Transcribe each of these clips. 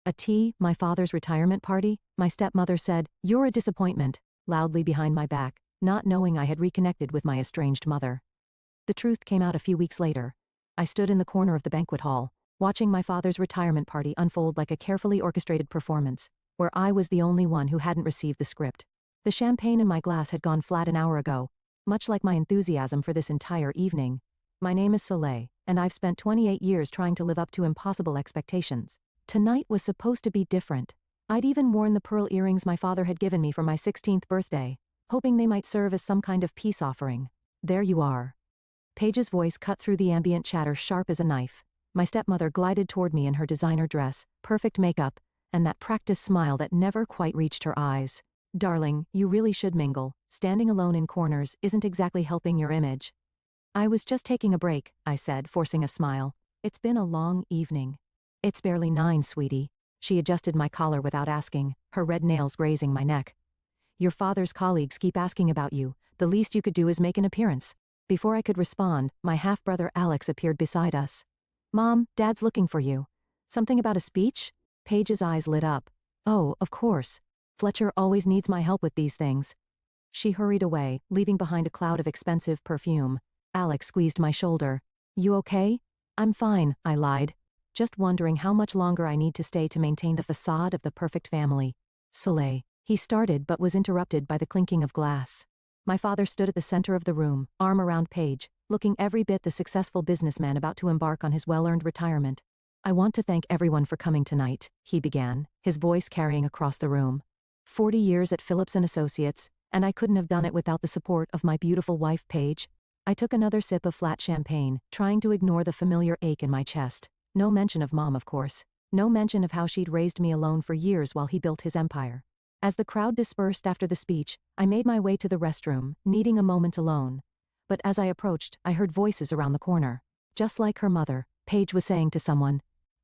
A tea, my father's retirement party, my stepmother said, "You're a disappointment," loudly behind my back, not knowing I had reconnected with my estranged mother. The truth came out a few weeks later. I stood in the corner of the banquet hall, watching my father's retirement party unfold like a carefully orchestrated performance, where I was the only one who hadn't received the script. The champagne in my glass had gone flat an hour ago, much like my enthusiasm for this entire evening. My name is Soleil, and I've spent 28 years trying to live up to impossible expectations. Tonight was supposed to be different. I'd even worn the pearl earrings my father had given me for my 16th birthday, hoping they might serve as some kind of peace offering. There you are. Paige's voice cut through the ambient chatter sharp as a knife. My stepmother glided toward me in her designer dress, perfect makeup, and that practiced smile that never quite reached her eyes. "Darling, you really should mingle. Standing alone in corners isn't exactly helping your image." "I was just taking a break," I said, forcing a smile. "It's been a long evening." "It's barely 9, sweetie." She adjusted my collar without asking, her red nails grazing my neck. "Your father's colleagues keep asking about you. The least you could do is make an appearance." Before I could respond, my half-brother Alex appeared beside us. "Mom, Dad's looking for you." "Something about a speech?" Paige's eyes lit up. "Oh, of course. Fletcher always needs my help with these things." She hurried away, leaving behind a cloud of expensive perfume. Alex squeezed my shoulder. "You okay?" "I'm fine," I lied, just wondering how much longer I need to stay to maintain the facade of the perfect family. "Soleil," he started but was interrupted by the clinking of glass. My father stood at the center of the room, arm around Paige, looking every bit the successful businessman about to embark on his well-earned retirement. "I want to thank everyone for coming tonight," he began, his voice carrying across the room. 40 years at Phillips & Associates, and I couldn't have done it without the support of my beautiful wife Paige. I took another sip of flat champagne, trying to ignore the familiar ache in my chest. No mention of Mom, of course. No mention of how she'd raised me alone for years while he built his empire. As the crowd dispersed after the speech, I made my way to the restroom, needing a moment alone. But as I approached, I heard voices around the corner. "Just like her mother," Paige was saying to someone.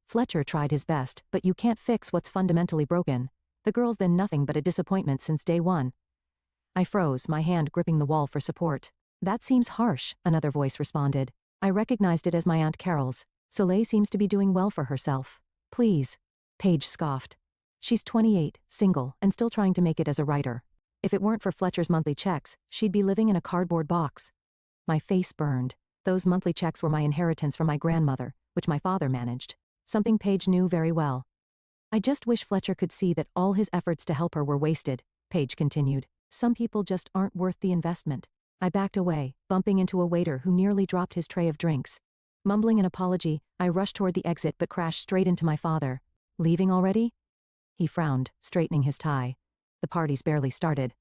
"Fletcher tried his best, but you can't fix what's fundamentally broken. The girl's been nothing but a disappointment since day one." I froze, my hand gripping the wall for support. "That seems harsh," another voice responded. I recognized it as my Aunt Carol's. "Soleil seems to be doing well for herself." "Please." Paige scoffed. "She's 28, single, and still trying to make it as a writer. If it weren't for Fletcher's monthly checks, she'd be living in a cardboard box." My face burned. Those monthly checks were my inheritance from my grandmother, which my father managed. Something Paige knew very well. "I just wish Fletcher could see that all his efforts to help her were wasted," Paige continued. "Some people just aren't worth the investment." I backed away, bumping into a waiter who nearly dropped his tray of drinks. Mumbling an apology, I rushed toward the exit but crashed straight into my father. "Leaving already?" He frowned, straightening his tie. "The party's barely started."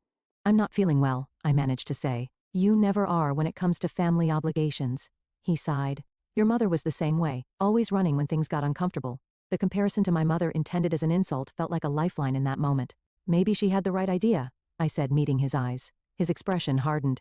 "I'm not feeling well," I managed to say. "You never are when it comes to family obligations." He sighed. "Your mother was the same way, always running when things got uncomfortable." The comparison to my mother intended as an insult felt like a lifeline in that moment. "Maybe she had the right idea," I said, meeting his eyes. His expression hardened.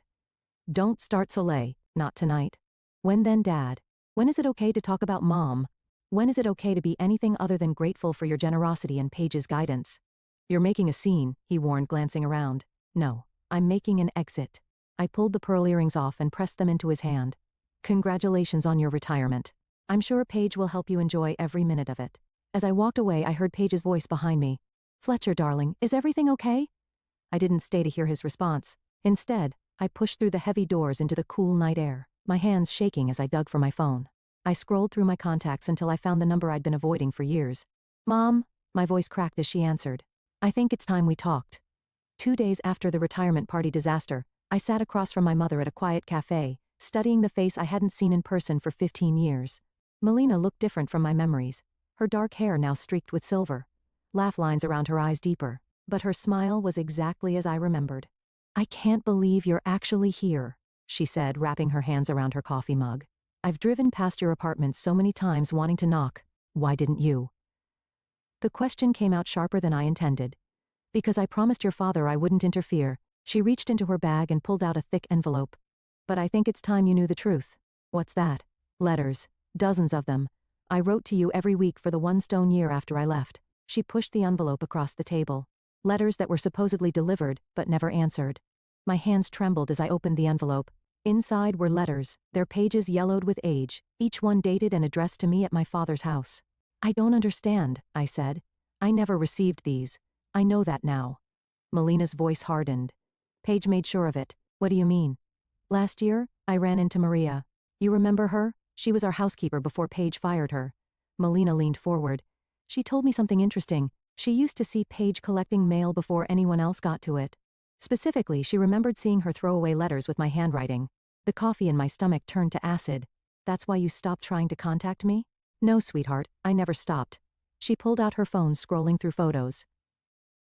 "Don't start, Soleil. Not tonight." "When then, Dad? When is it okay to talk about Mom? When is it okay to be anything other than grateful for your generosity and Paige's guidance?" "You're making a scene," he warned, glancing around. "No, I'm making an exit." I pulled the pearl earrings off and pressed them into his hand. "Congratulations on your retirement. I'm sure Paige will help you enjoy every minute of it." As I walked away, I heard Paige's voice behind me. "Fletcher, darling, is everything okay?" I didn't stay to hear his response. Instead, I pushed through the heavy doors into the cool night air, my hands shaking as I dug for my phone. I scrolled through my contacts until I found the number I'd been avoiding for years. "Mom," my voice cracked as she answered. "I think it's time we talked." 2 days after the retirement party disaster, I sat across from my mother at a quiet cafe, studying the face I hadn't seen in person for 15 years. Melina looked different from my memories, her dark hair now streaked with silver, laugh lines around her eyes deeper, but her smile was exactly as I remembered. "I can't believe you're actually here," she said, wrapping her hands around her coffee mug. "I've driven past your apartment so many times wanting to knock. Why didn't you?" The question came out sharper than I intended. "Because I promised your father I wouldn't interfere." She reached into her bag and pulled out a thick envelope. "But I think it's time you knew the truth." "What's that?" "Letters. Dozens of them. I wrote to you every week for the 1 stone year after I left." She pushed the envelope across the table. Letters that were supposedly delivered, but never answered. My hands trembled as I opened the envelope. Inside were letters, their pages yellowed with age, each one dated and addressed to me at my father's house. "I don't understand," I said. I never received these. I know that now. Melina's voice hardened. Paige made sure of it. What do you mean? Last year, I ran into Maria. You remember her? She was our housekeeper before Paige fired her. Melina leaned forward. She told me something interesting. She used to see Paige collecting mail before anyone else got to it. Specifically, she remembered seeing her throw away letters with my handwriting. The coffee in my stomach turned to acid. That's why you stopped trying to contact me? No, sweetheart, I never stopped. She pulled out her phone, scrolling through photos.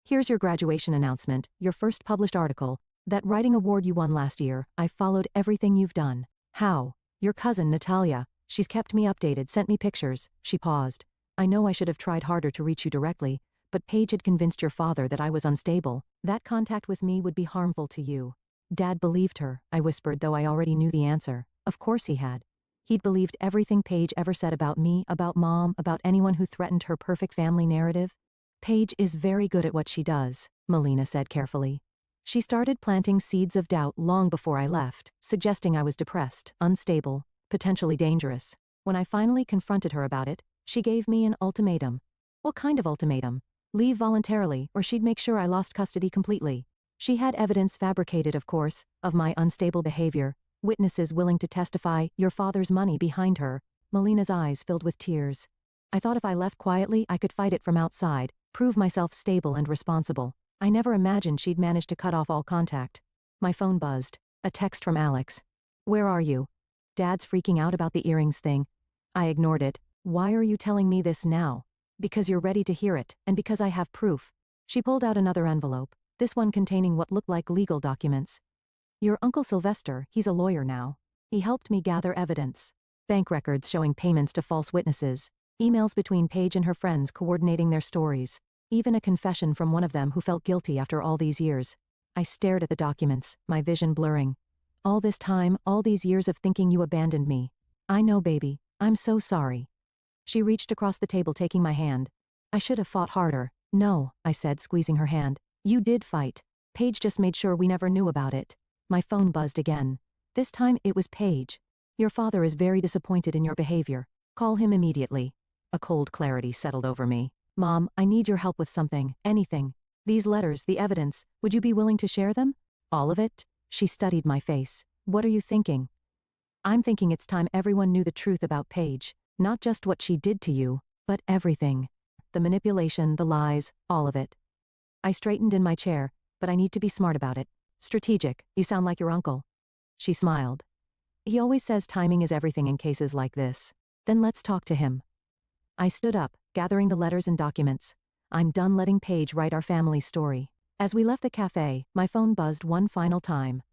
Here's your graduation announcement, your first published article, that writing award you won last year. I followed everything you've done. How? Your cousin, Natalia. She's kept me updated, sent me pictures. She paused. I know I should have tried harder to reach you directly, but Paige had convinced your father that I was unstable. That contact with me would be harmful to you. Dad believed her, I whispered, though I already knew the answer. Of course he had. He'd believed everything Paige ever said about me, about Mom, about anyone who threatened her perfect family narrative. Paige is very good at what she does, Melina said carefully. She started planting seeds of doubt long before I left, suggesting I was depressed, unstable, potentially dangerous. When I finally confronted her about it, she gave me an ultimatum. What kind of ultimatum? Leave voluntarily, or she'd make sure I lost custody completely. She had evidence, fabricated of course, of my unstable behavior, witnesses willing to testify, your father's money behind her. Melina's eyes filled with tears. I thought if I left quietly I could fight it from outside, prove myself stable and responsible. I never imagined she'd manage to cut off all contact. My phone buzzed. A text from Alex. Where are you? Dad's freaking out about the earrings thing. I ignored it. Why are you telling me this now? Because you're ready to hear it, and because I have proof. She pulled out another envelope, this one containing what looked like legal documents. Your Uncle Sylvester, he's a lawyer now. He helped me gather evidence. Bank records showing payments to false witnesses. Emails between Paige and her friends coordinating their stories. Even a confession from one of them who felt guilty after all these years. I stared at the documents, my vision blurring. All this time, all these years of thinking you abandoned me. I know, baby. I'm so sorry. She reached across the table, taking my hand. I should have fought harder. No, I said, squeezing her hand. You did fight. Paige just made sure we never knew about it. My phone buzzed again. This time it was Paige. Your father is very disappointed in your behavior. Call him immediately. A cold clarity settled over me. Mom, I need your help with something, anything. These letters, the evidence, would you be willing to share them? All of it? She studied my face. What are you thinking? I'm thinking it's time everyone knew the truth about Paige. Not just what she did to you, but everything. The manipulation, the lies, all of it. I straightened in my chair, but I need to be smart about it. Strategic, you sound like your uncle. She smiled. He always says timing is everything in cases like this. Then let's talk to him. I stood up, gathering the letters and documents. I'm done letting Paige write our family's story. As we left the cafe, my phone buzzed one final time.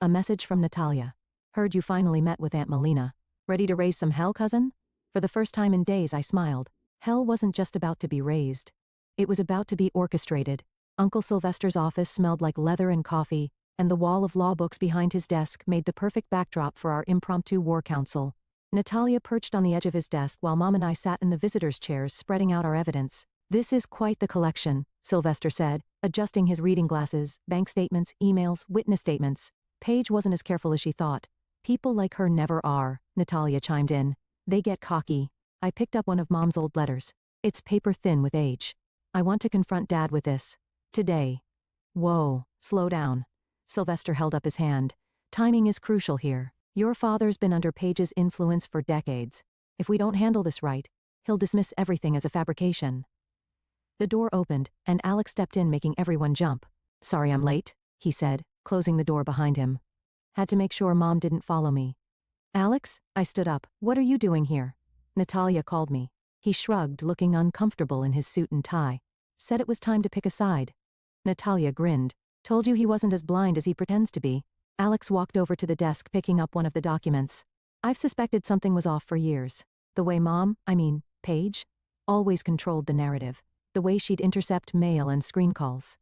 A message from Natalia. Heard you finally met with Aunt Melina. Ready to raise some hell, cousin? For the first time in days I smiled. Hell wasn't just about to be raised. It was about to be orchestrated. Uncle Sylvester's office smelled like leather and coffee, and the wall of law books behind his desk made the perfect backdrop for our impromptu war council. Natalia perched on the edge of his desk while Mom and I sat in the visitors' chairs spreading out our evidence. This is quite the collection, Sylvester said, adjusting his reading glasses, bank statements, emails, witness statements. Paige wasn't as careful as she thought. People like her never are, Natalia chimed in. They get cocky. I picked up one of Mom's old letters. It's paper thin with age. I want to confront Dad with this. Today. Whoa, slow down. Sylvester held up his hand. Timing is crucial here. Your father's been under Paige's influence for decades. If we don't handle this right, he'll dismiss everything as a fabrication. The door opened, and Alex stepped in, making everyone jump. Sorry I'm late, he said, closing the door behind him. Had to make sure Mom didn't follow me. Alex? I stood up. What are you doing here? Natalia called me. He shrugged, looking uncomfortable in his suit and tie. Said it was time to pick a side. Natalia grinned. Told you he wasn't as blind as he pretends to be. Alex walked over to the desk, picking up one of the documents. I've suspected something was off for years. The way Paige, always controlled the narrative. The way she'd intercept mail and screen calls.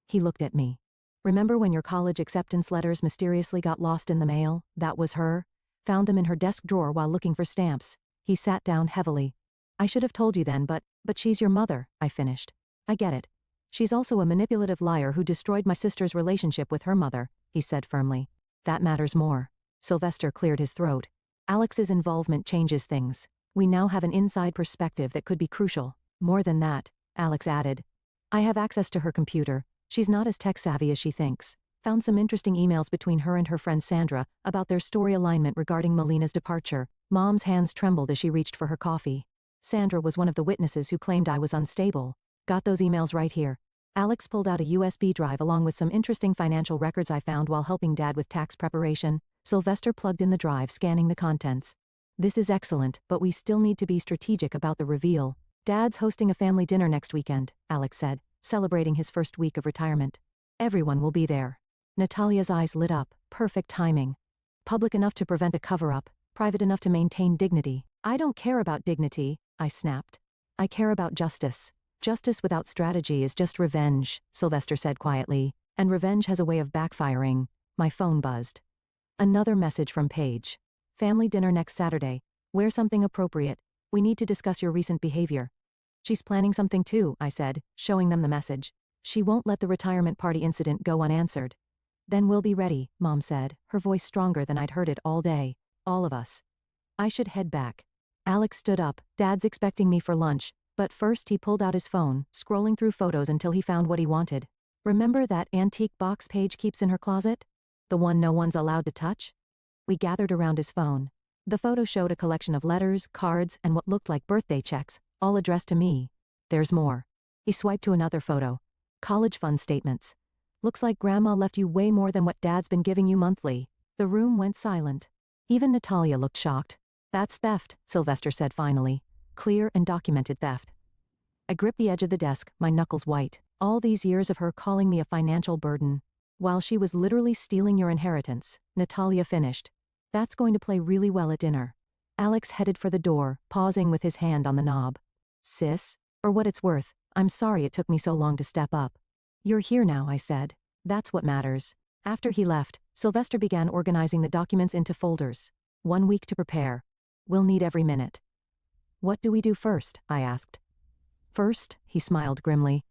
He looked at me. Remember when your college acceptance letters mysteriously got lost in the mail? That was her. Found them in her desk drawer while looking for stamps. He sat down heavily. I should have told you then, but she's your mother, I finished. I get it. She's also a manipulative liar who destroyed my sister's relationship with her mother, he said firmly. That matters more. Sylvester cleared his throat. Alex's involvement changes things. We now have an inside perspective that could be crucial. More than that, Alex added. I have access to her computer. She's not as tech-savvy as she thinks. Found some interesting emails between her and her friend Sandra about their story alignment regarding Melina's departure. Mom's hands trembled as she reached for her coffee. Sandra was one of the witnesses who claimed I was unstable. Got those emails right here. Alex pulled out a USB drive along with some interesting financial records I found while helping Dad with tax preparation. Sylvester plugged in the drive, scanning the contents. This is excellent, but we still need to be strategic about the reveal. Dad's hosting a family dinner next weekend, Alex said, celebrating his first week of retirement. Everyone will be there. Natalia's eyes lit up. Perfect timing. Public enough to prevent a cover-up, private enough to maintain dignity. I don't care about dignity, I snapped. I care about justice. Justice without strategy is just revenge, Sylvester said quietly, and revenge has a way of backfiring. My phone buzzed. Another message from Paige. Family dinner next Saturday. Wear something appropriate. We need to discuss your recent behavior. She's planning something too, I said, showing them the message. She won't let the retirement party incident go unanswered. Then we'll be ready, Mom said, her voice stronger than I'd heard it all day. All of us. I should head back. Alex stood up. Dad's expecting me for lunch, but first he pulled out his phone, scrolling through photos until he found what he wanted. Remember that antique box Paige keeps in her closet? The one no one's allowed to touch? We gathered around his phone. The photo showed a collection of letters, cards, and what looked like birthday checks, all addressed to me. There's more. He swiped to another photo. College fund statements. Looks like Grandma left you way more than what Dad's been giving you monthly. The room went silent. Even Natalia looked shocked. That's theft, Sylvester said finally. Clear and documented theft. I gripped the edge of the desk, my knuckles white. All these years of her calling me a financial burden. While she was literally stealing your inheritance, Natalia finished. That's going to play really well at dinner. Alex headed for the door, pausing with his hand on the knob. Sis? For what it's worth, I'm sorry it took me so long to step up. You're here now, I said. That's what matters. After he left, Sylvester began organizing the documents into folders. 1 week to prepare. We'll need every minute. What do we do first? I asked. First, he smiled grimly.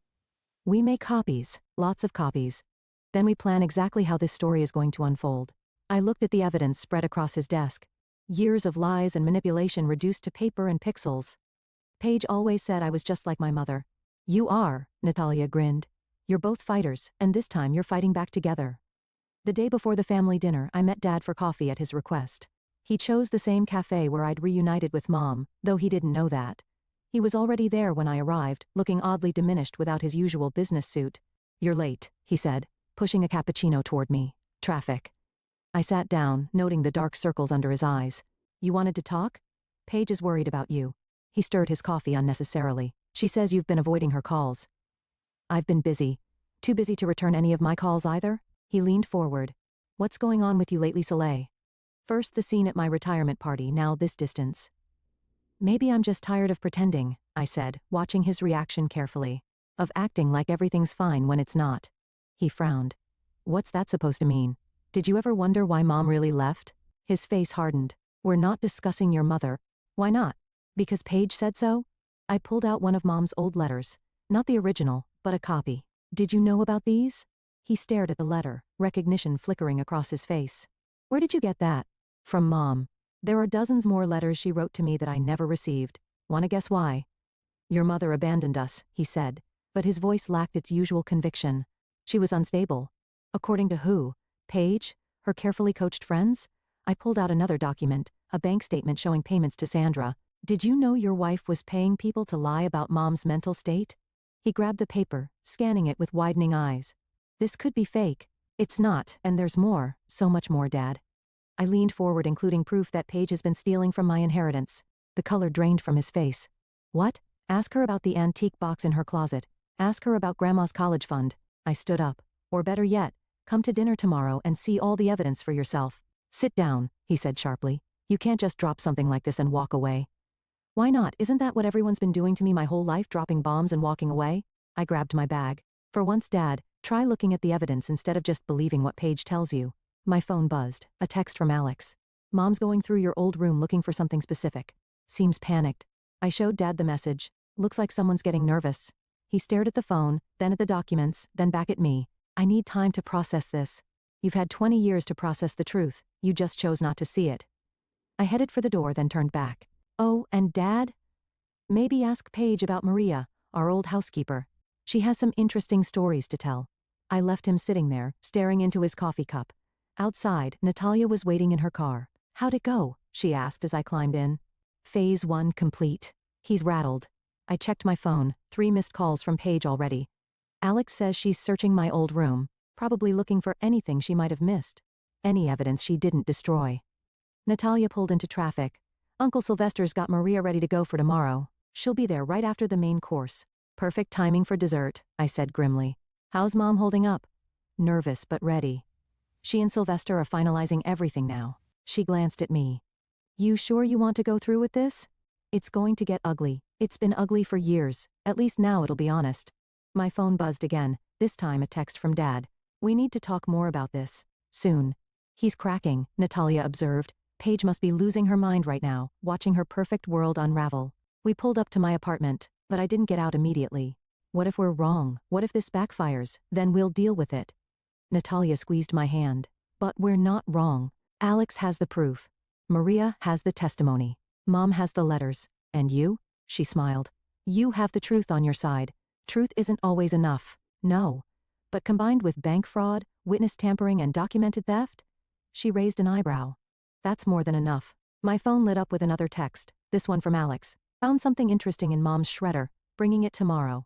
We make copies, lots of copies. Then we plan exactly how this story is going to unfold. I looked at the evidence spread across his desk. Years of lies and manipulation reduced to paper and pixels. Paige always said I was just like my mother. You are, Natalia grinned. You're both fighters, and this time you're fighting back together. The day before the family dinner, I met Dad for coffee at his request. He chose the same cafe where I'd reunited with Mom, though he didn't know that. He was already there when I arrived, looking oddly diminished without his usual business suit. You're late, he said, pushing a cappuccino toward me. Traffic. I sat down, noting the dark circles under his eyes. You wanted to talk? Paige is worried about you. He stirred his coffee unnecessarily. She says you've been avoiding her calls. I've been busy. Too busy to return any of my calls either? He leaned forward. What's going on with you lately, Soleil? First the scene at my retirement party, now this distance. Maybe I'm just tired of pretending, I said, watching his reaction carefully. Of acting like everything's fine when it's not. He frowned. What's that supposed to mean? Did you ever wonder why Mom really left? His face hardened. We're not discussing your mother. Why not? Because Paige said so? I pulled out one of Mom's old letters. Not the original, but a copy. Did you know about these? He stared at the letter, recognition flickering across his face. Where did you get that? From Mom. There are dozens more letters she wrote to me that I never received. Wanna guess why? Your mother abandoned us, he said, but his voice lacked its usual conviction. She was unstable. According to who? Paige? Her carefully coached friends? I pulled out another document, a bank statement showing payments to Sandra. Did you know your wife was paying people to lie about Mom's mental state? He grabbed the paper, scanning it with widening eyes. This could be fake. It's not, and there's more, so much more, Dad. I leaned forward, including proof that Paige has been stealing from my inheritance. The color drained from his face. What? Ask her about the antique box in her closet. Ask her about Grandma's college fund. I stood up. Or better yet, come to dinner tomorrow and see all the evidence for yourself. Sit down, he said sharply. You can't just drop something like this and walk away. Why not? Isn't that what everyone's been doing to me my whole life, dropping bombs and walking away? I grabbed my bag. For once, Dad, try looking at the evidence instead of just believing what Paige tells you. My phone buzzed. A text from Alex. Mom's going through your old room looking for something specific. Seems panicked. I showed Dad the message. Looks like someone's getting nervous. He stared at the phone, then at the documents, then back at me. I need time to process this. You've had 20 years to process the truth. You just chose not to see it. I headed for the door, then turned back. Oh, and Dad? Maybe ask Paige about Maria. our old housekeeper. She has some interesting stories to tell. I left him sitting there, staring into his coffee cup. Outside, Natalia was waiting in her car. How'd it go? She asked as I climbed in. Phase 1 complete. He's rattled. I checked my phone, 3 missed calls from Paige already. Alex says she's searching my old room, probably looking for anything she might have missed. Any evidence she didn't destroy. Natalia pulled into traffic. Uncle Sylvester's got Maria ready to go for tomorrow. She'll be there right after the main course. Perfect timing for dessert, I said grimly. How's Mom holding up? Nervous but ready. She and Sylvester are finalizing everything now. She glanced at me. You sure you want to go through with this? It's going to get ugly. It's been ugly for years. At least now it'll be honest. My phone buzzed again, this time a text from Dad. We need to talk more about this. Soon. He's cracking, Natalia observed. Paige must be losing her mind right now, watching her perfect world unravel. We pulled up to my apartment, but I didn't get out immediately. What if we're wrong? What if this backfires? Then we'll deal with it. Natalia squeezed my hand. But we're not wrong. Alex has the proof. Maria has the testimony. Mom has the letters. And you? She smiled. You have the truth on your side. Truth isn't always enough. No. But combined with bank fraud, witness tampering and documented theft? She raised an eyebrow. That's more than enough. My phone lit up with another text, this one from Alex. Found something interesting in Mom's shredder, bringing it tomorrow.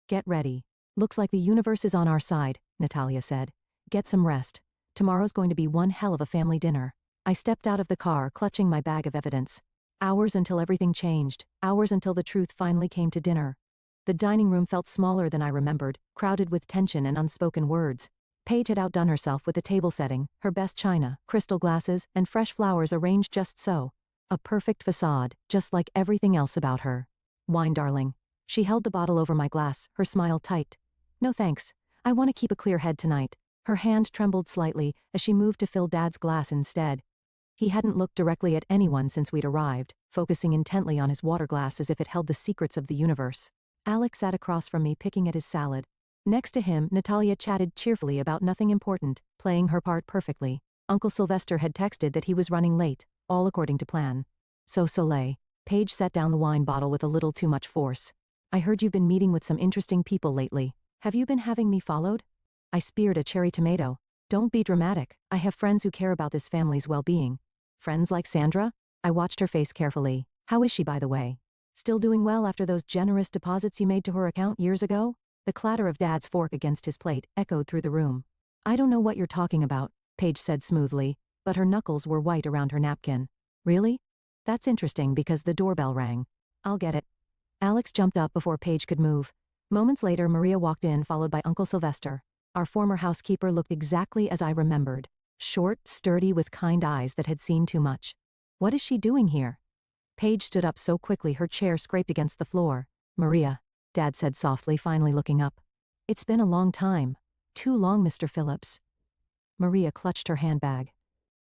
Get ready. Looks like the universe is on our side, Natalia said. Get some rest. Tomorrow's going to be one hell of a family dinner. I stepped out of the car, clutching my bag of evidence. Hours until everything changed, hours until the truth finally came to dinner. The dining room felt smaller than I remembered, crowded with tension and unspoken words. Paige had outdone herself with the table setting, her best china, crystal glasses, and fresh flowers arranged just so. A perfect facade, just like everything else about her. Wine, darling. She held the bottle over my glass, her smile tight. No thanks. I want to keep a clear head tonight. Her hand trembled slightly as she moved to fill Dad's glass instead. He hadn't looked directly at anyone since we'd arrived, focusing intently on his water glass as if it held the secrets of the universe. Alex sat across from me picking at his salad. Next to him, Natalia chatted cheerfully about nothing important, playing her part perfectly. Uncle Sylvester had texted that he was running late, all according to plan. So Soleil. Paige set down the wine bottle with a little too much force. I heard you've been meeting with some interesting people lately. Have you been having me followed? I speared a cherry tomato. Don't be dramatic. I have friends who care about this family's well-being. Friends like Sandra? I watched her face carefully. How is she, by the way? Still doing well after those generous deposits you made to her account years ago? The clatter of Dad's fork against his plate echoed through the room. I don't know what you're talking about, Paige said smoothly, but her knuckles were white around her napkin. Really? That's interesting because the doorbell rang. I'll get it. Alex jumped up before Paige could move. Moments later, Maria walked in, followed by Uncle Sylvester. Our former housekeeper looked exactly as I remembered. Short, sturdy, with kind eyes that had seen too much. What is she doing here? Paige stood up so quickly her chair scraped against the floor. Maria, Dad said softly, finally looking up. It's been a long time. Too long, Mr. Phillips. Maria clutched her handbag.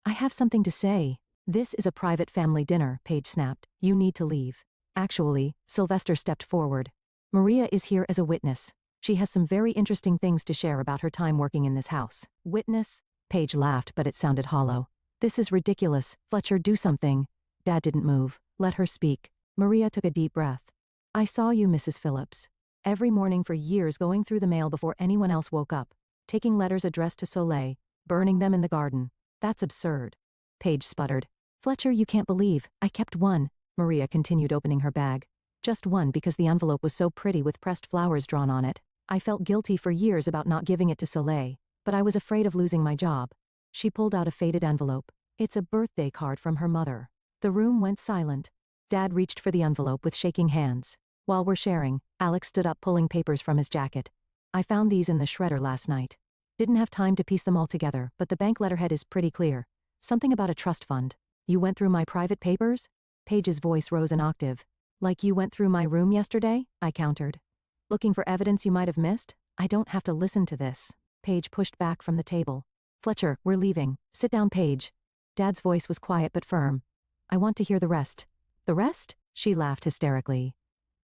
I have something to say. This is a private family dinner, Paige snapped. You need to leave. Actually, Sylvester stepped forward. Maria is here as a witness. She has some very interesting things to share about her time working in this house. Witness? Paige laughed, but it sounded hollow. This is ridiculous. Fletcher, do something. Dad didn't move. Let her speak. Maria took a deep breath. I saw you, Mrs. Phillips. Every morning for years going through the mail before anyone else woke up. Taking letters addressed to Soleil. Burning them in the garden. That's absurd. Paige sputtered. Fletcher, you can't believe. I kept one. Maria continued opening her bag. Just one because the envelope was so pretty with pressed flowers drawn on it. I felt guilty for years about not giving it to Soleil, but I was afraid of losing my job. She pulled out a faded envelope. It's a birthday card from her mother. The room went silent. Dad reached for the envelope with shaking hands. While we're sharing, Alex stood up pulling papers from his jacket. I found these in the shredder last night. Didn't have time to piece them all together, but the bank letterhead is pretty clear. Something about a trust fund. You went through my private papers? Paige's voice rose an octave. Like you went through my room yesterday? I countered. Looking for evidence you might have missed? I don't have to listen to this. Paige pushed back from the table. Fletcher, we're leaving. Sit down, Paige. Dad's voice was quiet but firm. I want to hear the rest. The rest? She laughed hysterically.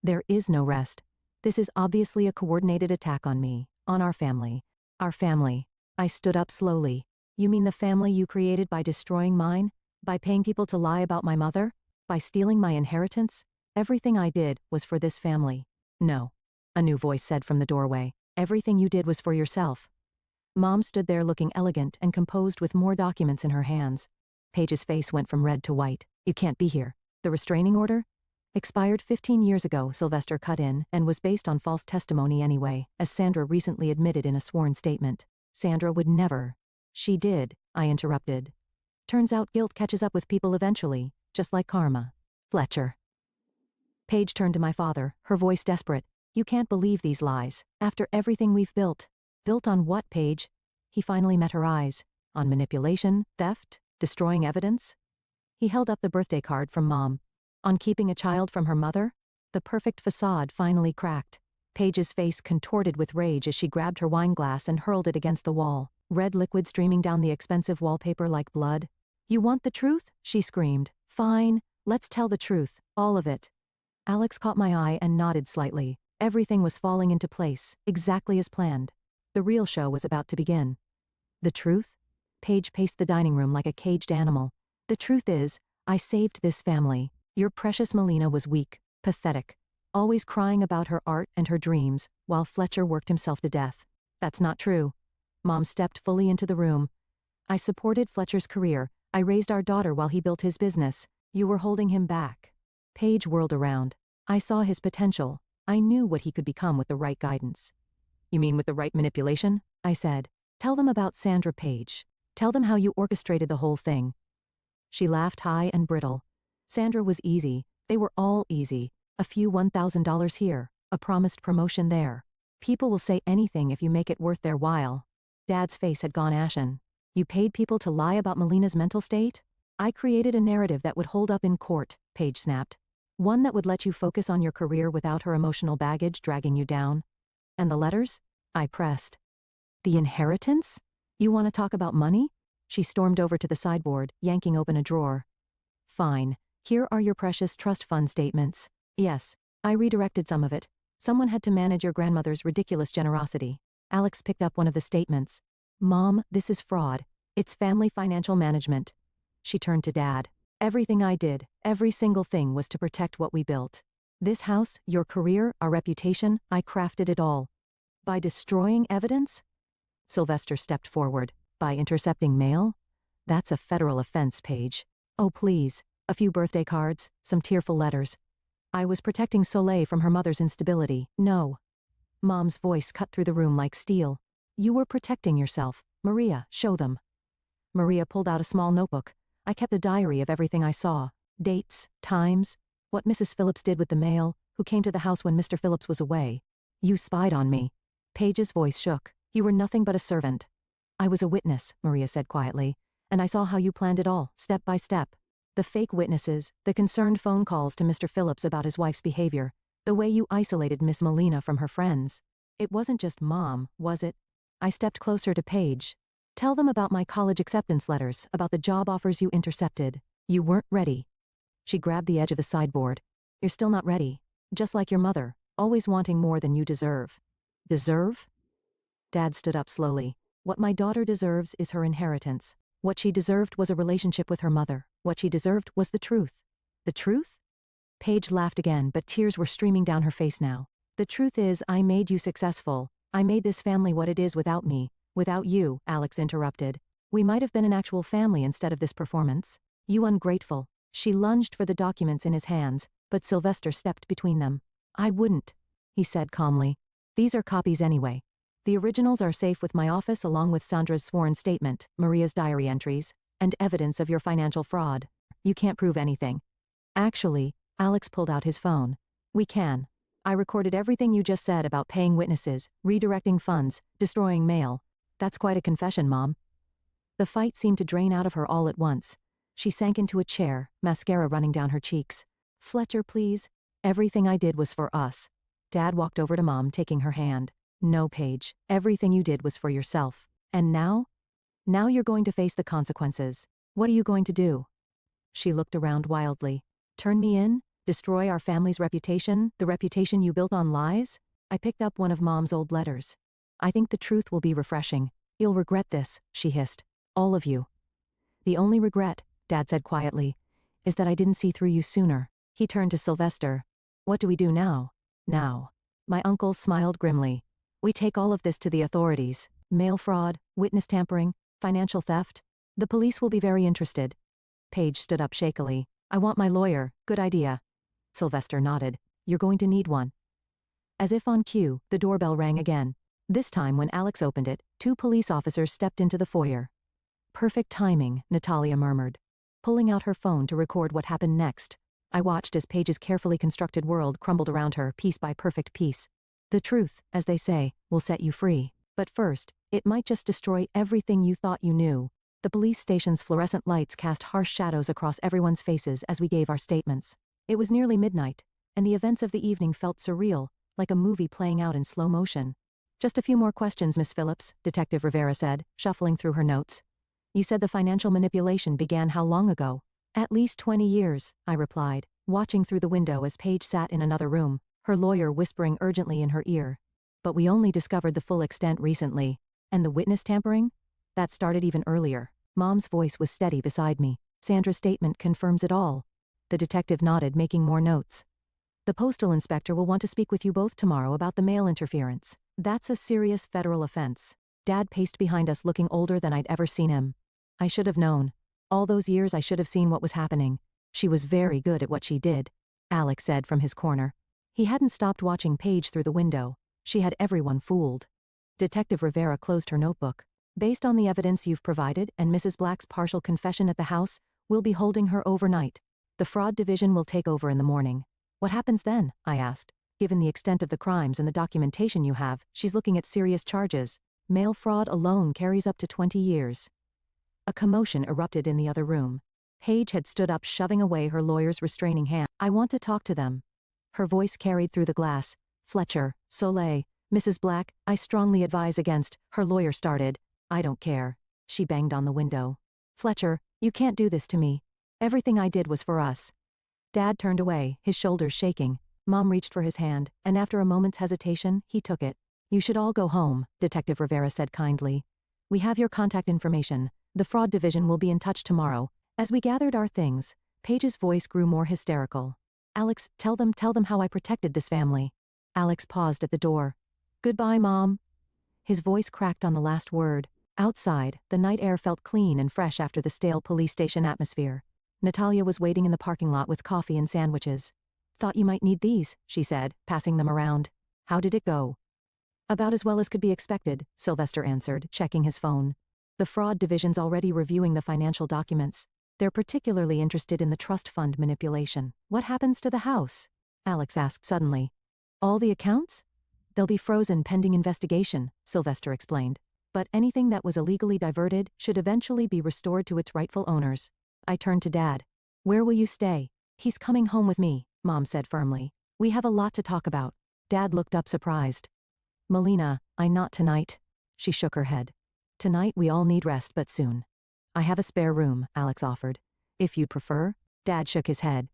There is no rest. This is obviously a coordinated attack on me, on our family. Our family. I stood up slowly. You mean the family you created by destroying mine? By paying people to lie about my mother? By stealing my inheritance? Everything I did was for this family. No. a new voice said from the doorway. Everything you did was for yourself. Mom stood there looking elegant and composed with more documents in her hands. Paige's face went from red to white. You can't be here. The restraining order? Expired 15 years ago, Sylvester cut in, and was based on false testimony anyway, as Sandra recently admitted in a sworn statement. Sandra would never. She did, I interrupted. Turns out guilt catches up with people eventually, just like karma. Fletcher. Paige turned to my father, her voice desperate. You can't believe these lies. After everything we've built. Built on what, Paige? He finally met her eyes. On manipulation, theft, destroying evidence? He held up the birthday card from Mom. On keeping a child from her mother? The perfect facade finally cracked. Paige's face contorted with rage as she grabbed her wine glass and hurled it against the wall, red liquid streaming down the expensive wallpaper like blood. You want the truth? She screamed. Fine, let's tell the truth, all of it. Alex caught my eye and nodded slightly. Everything was falling into place, exactly as planned. The real show was about to begin. The truth? Paige paced the dining room like a caged animal. The truth is, I saved this family. Your precious Melina was weak, pathetic, always crying about her art and her dreams, while Fletcher worked himself to death. That's not true. Mom stepped fully into the room. I supported Fletcher's career. I raised our daughter while he built his business. You were holding him back. Paige whirled around. I saw his potential. I knew what he could become with the right guidance. You mean with the right manipulation? I said. Tell them about Sandra Paige. Tell them how you orchestrated the whole thing. She laughed high and brittle. Sandra was easy. They were all easy. A few $1,000 here, a promised promotion there. People will say anything if you make it worth their while. Dad's face had gone ashen. You paid people to lie about Melina's mental state? I created a narrative that would hold up in court, Paige snapped. One that would let you focus on your career without her emotional baggage dragging you down. And the letters? I pressed. The inheritance? You want to talk about money? She stormed over to the sideboard, yanking open a drawer. Fine. Here are your precious trust fund statements. Yes, I redirected some of it. Someone had to manage your grandmother's ridiculous generosity. Alex picked up one of the statements. Mom, this is fraud. It's family financial management. She turned to Dad. Everything I did, every single thing was to protect what we built. This house, your career, our reputation, I crafted it all. By destroying evidence? Sylvester stepped forward. By intercepting mail? That's a federal offense, Paige. Oh please, a few birthday cards, some tearful letters. I was protecting Soleil from her mother's instability. No. Mom's voice cut through the room like steel. You were protecting yourself. Maria, show them. Maria pulled out a small notebook. I kept a diary of everything I saw. Dates, times, what Mrs. Phillips did with the mail, who came to the house when Mr. Phillips was away. You spied on me. Paige's voice shook. You were nothing but a servant. I was a witness, Maria said quietly, and I saw how you planned it all, step by step. The fake witnesses, the concerned phone calls to Mr. Phillips about his wife's behavior, the way you isolated Miss Melina from her friends. It wasn't just Mom, was it? I stepped closer to Paige. Tell them about my college acceptance letters, about the job offers you intercepted. You weren't ready. She grabbed the edge of the sideboard. You're still not ready. Just like your mother, always wanting more than you deserve. Deserve? Dad stood up slowly. What my daughter deserves is her inheritance. What she deserved was a relationship with her mother. What she deserved was the truth. The truth? Paige laughed again, but tears were streaming down her face now. The truth is, I made you successful. I made this family what it is without me. Without you, Alex interrupted. We might have been an actual family instead of this performance. You ungrateful. She lunged for the documents in his hands, but Sylvester stepped between them. I wouldn't, he said calmly. These are copies anyway. The originals are safe with my office along with Sandra's sworn statement, Maria's diary entries, and evidence of your financial fraud. You can't prove anything. Actually, Alex pulled out his phone. We can. I recorded everything you just said about paying witnesses, redirecting funds, destroying mail. That's quite a confession, Mom. The fight seemed to drain out of her all at once. She sank into a chair, mascara running down her cheeks. Fletcher, please. Everything I did was for us. Dad walked over to Mom, taking her hand. No, Paige. Everything you did was for yourself. And now? Now you're going to face the consequences. What are you going to do? She looked around wildly. Turn me in? Destroy our family's reputation? The reputation you built on lies? I picked up one of Mom's old letters. I think the truth will be refreshing. You'll regret this, she hissed. All of you. The only regret, Dad said quietly, is that I didn't see through you sooner. He turned to Sylvester. What do we do now? Now. My uncle smiled grimly. We take all of this to the authorities. Mail fraud, witness tampering, financial theft. The police will be very interested. Paige stood up shakily. I want my lawyer. Good idea. Sylvester nodded. You're going to need one. As if on cue, the doorbell rang again. This time when Alex opened it, 2 police officers stepped into the foyer. Perfect timing, Natalia murmured, pulling out her phone to record what happened next. I watched as Paige's carefully constructed world crumbled around her piece by perfect piece. The truth, as they say, will set you free. But first, it might just destroy everything you thought you knew. The police station's fluorescent lights cast harsh shadows across everyone's faces as we gave our statements. It was nearly midnight, and the events of the evening felt surreal, like a movie playing out in slow motion. Just a few more questions, Miss Phillips, Detective Rivera said, shuffling through her notes. You said the financial manipulation began how long ago? At least 20 years, I replied, watching through the window as Paige sat in another room, her lawyer whispering urgently in her ear. But we only discovered the full extent recently. And the witness tampering? That started even earlier. Mom's voice was steady beside me. Sandra's statement confirms it all. The detective nodded, making more notes. The postal inspector will want to speak with you both tomorrow about the mail interference. That's a serious federal offense. Dad paced behind us, looking older than I'd ever seen him. I should have known. All those years I should have seen what was happening. She was very good at what she did, Alex said from his corner. He hadn't stopped watching Paige through the window. She had everyone fooled. Detective Rivera closed her notebook. Based on the evidence you've provided and Mrs. Black's partial confession at the house, we'll be holding her overnight. The fraud division will take over in the morning. What happens then? I asked. Given the extent of the crimes and the documentation you have, she's looking at serious charges. Mail fraud alone carries up to 20 years. A commotion erupted in the other room. Paige had stood up, shoving away her lawyer's restraining hand. I want to talk to them. Her voice carried through the glass. Fletcher, Soleil, Mrs. Black, I strongly advise against, her lawyer started. I don't care. She banged on the window. Fletcher, you can't do this to me. Everything I did was for us. Dad turned away, his shoulders shaking. Mom reached for his hand, and after a moment's hesitation, he took it. You should all go home, Detective Rivera said kindly. We have your contact information. The fraud division will be in touch tomorrow. As we gathered our things, Paige's voice grew more hysterical. Alex, tell them how I protected this family. Alex paused at the door. Goodbye, Mom. His voice cracked on the last word. Outside, the night air felt clean and fresh after the stale police station atmosphere. Natalia was waiting in the parking lot with coffee and sandwiches. Thought you might need these, she said, passing them around. How did it go? About as well as could be expected, Sylvester answered, checking his phone. The fraud division's already reviewing the financial documents. They're particularly interested in the trust fund manipulation. What happens to the house? Alex asked suddenly. All the accounts? They'll be frozen pending investigation, Sylvester explained. But anything that was illegally diverted should eventually be restored to its rightful owners. I turned to Dad. Where will you stay? He's coming home with me, Mom said firmly. We have a lot to talk about. Dad looked up surprised. Melina, not tonight. She shook her head. Tonight we all need rest, but soon. I have a spare room, Alex offered. If you'd prefer? Dad shook his head.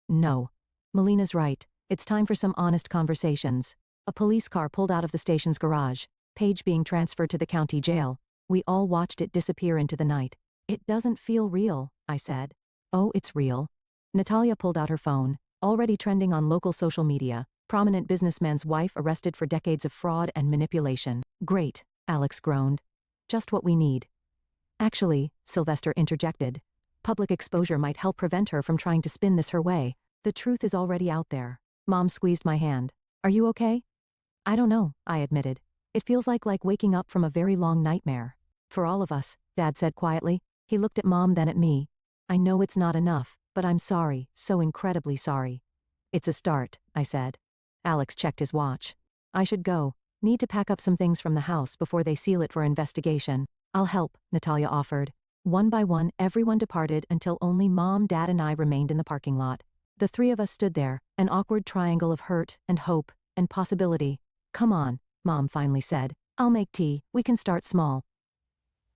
No. Melina's right. It's time for some honest conversations. A police car pulled out of the station's garage, Paige being transferred to the county jail. We all watched it disappear into the night. It doesn't feel real, I said. Oh, it's real. Natalia pulled out her phone, already trending on local social media. Prominent businessman's wife arrested for decades of fraud and manipulation. Great, Alex groaned. Just what we need. Actually, Sylvester interjected. Public exposure might help prevent her from trying to spin this her way. The truth is already out there. Mom squeezed my hand. Are you okay? I don't know, I admitted. It feels like waking up from a very long nightmare. For all of us, Dad said quietly. He looked at Mom, then at me. I know it's not enough, but I'm sorry, so incredibly sorry. It's a start, I said. Alex checked his watch. I should go. Need to pack up some things from the house before they seal it for investigation. I'll help, Natalia offered. One by one, everyone departed until only Mom, Dad, and I remained in the parking lot. The three of us stood there, an awkward triangle of hurt and hope and possibility. Come on, Mom finally said. I'll make tea. We can start small.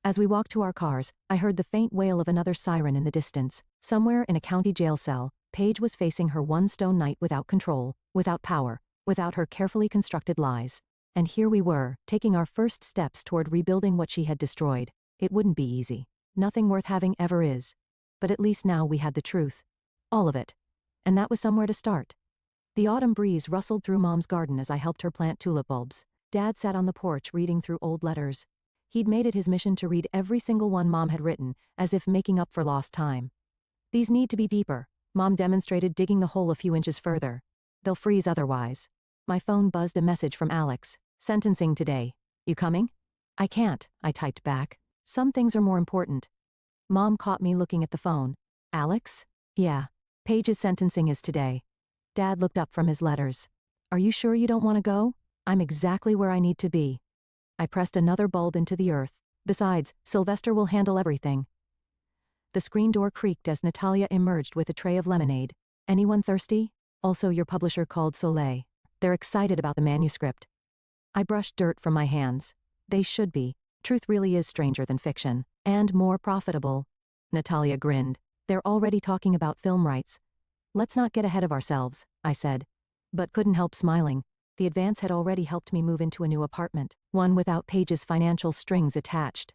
As we walked to our cars, I heard the faint wail of another siren in the distance. Somewhere in a county jail cell, Paige was facing her one stone night without control, without power, without her carefully constructed lies. And here we were, taking our first steps toward rebuilding what she had destroyed. It wouldn't be easy. Nothing worth having ever is. But at least now we had the truth. All of it. And that was somewhere to start. The autumn breeze rustled through Mom's garden as I helped her plant tulip bulbs. Dad sat on the porch reading through old letters. He'd made it his mission to read every single one Mom had written, as if making up for lost time. These need to be deeper, Mom demonstrated, digging the hole a few inches further. They'll freeze otherwise. My phone buzzed a message from Alex. Sentencing today. You coming? I can't, I typed back. Some things are more important. Mom caught me looking at the phone. Alex? Yeah. Paige's sentencing is today. Dad looked up from his letters. Are you sure you don't want to go? I'm exactly where I need to be. I pressed another bulb into the earth. Besides, Sylvester will handle everything. The screen door creaked as Natalia emerged with a tray of lemonade. Anyone thirsty? Also, your publisher called Soleil. They're excited about the manuscript. I brushed dirt from my hands. They should be. Truth really is stranger than fiction. And more profitable. Natalia grinned. They're already talking about film rights. Let's not get ahead of ourselves, I said. But couldn't help smiling. The advance had already helped me move into a new apartment, one without Paige's financial strings attached.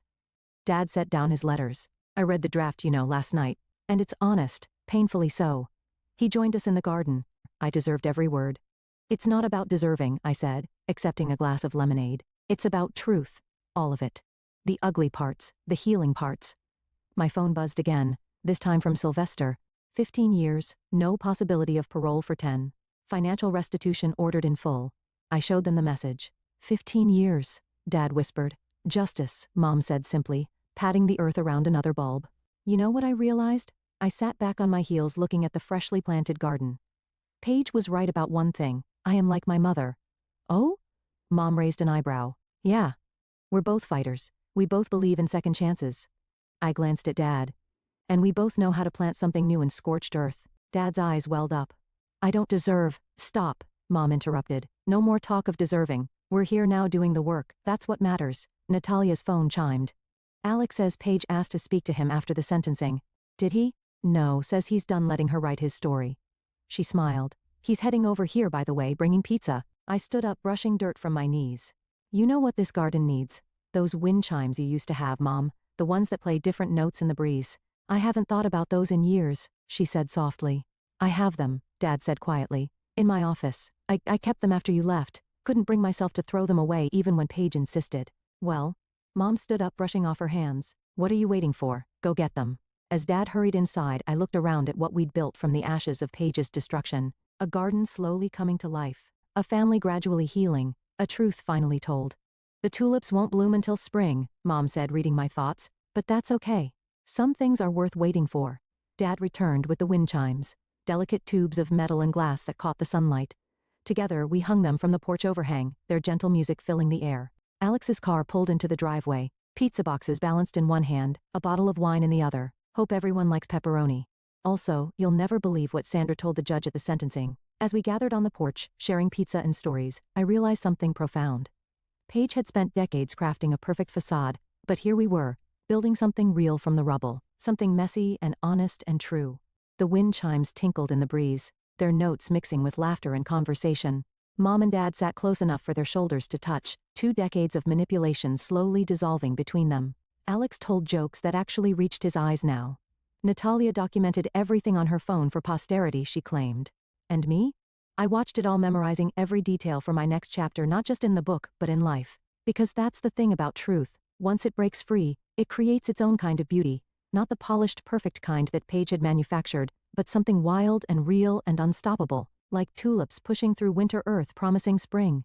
Dad set down his letters. I read the draft, last night. And it's honest, painfully so. He joined us in the garden. I deserved every word. It's not about deserving, I said, accepting a glass of lemonade. It's about truth. All of it. The ugly parts, the healing parts. My phone buzzed again, this time from Sylvester. 15 years, no possibility of parole for 10. Financial restitution ordered in full. I showed them the message. 15 years, Dad whispered. Justice, Mom said simply, patting the earth around another bulb. You know what I realized? I sat back on my heels looking at the freshly planted garden. Paige was right about one thing. I am like my mother. Oh? Mom raised an eyebrow. Yeah. We're both fighters. We both believe in second chances. I glanced at Dad. And we both know how to plant something new in scorched earth. Dad's eyes welled up. I don't deserve. Stop, Mom interrupted. No more talk of deserving. We're here now doing the work. That's what matters. Natalia's phone chimed. Alex says Paige asked to speak to him after the sentencing. Did he? No, says he's done letting her write his story. She smiled. He's heading over here, by the way, bringing pizza. I stood up, brushing dirt from my knees. You know what this garden needs? Those wind chimes you used to have, Mom. The ones that play different notes in the breeze. I haven't thought about those in years, she said softly. I have them, Dad said quietly. In my office. I kept them after you left. Couldn't bring myself to throw them away even when Paige insisted. Well? Mom stood up, brushing off her hands. What are you waiting for? Go get them. As Dad hurried inside, I looked around at what we'd built from the ashes of Paige's destruction. A garden slowly coming to life. A family gradually healing. A truth finally told. The tulips won't bloom until spring, Mom said, reading my thoughts. But that's okay. Some things are worth waiting for. Dad returned with the wind chimes. Delicate tubes of metal and glass that caught the sunlight. Together, we hung them from the porch overhang, their gentle music filling the air. Alex's car pulled into the driveway. Pizza boxes balanced in one hand, a bottle of wine in the other. Hope everyone likes pepperoni. Also, you'll never believe what Sandra told the judge at the sentencing. As we gathered on the porch, sharing pizza and stories, I realized something profound. Paige had spent decades crafting a perfect facade, but here we were, building something real from the rubble, something messy and honest and true. The wind chimes tinkled in the breeze, their notes mixing with laughter and conversation. Mom and Dad sat close enough for their shoulders to touch, 2 decades of manipulation slowly dissolving between them. Alex told jokes that actually reached his eyes now. Natalia documented everything on her phone for posterity, she claimed. And me? I watched it all, memorizing every detail for my next chapter, not just in the book, but in life. Because that's the thing about truth. Once it breaks free, it creates its own kind of beauty. Not the polished, perfect kind that Paige had manufactured, but something wild and real and unstoppable, like tulips pushing through winter earth promising spring.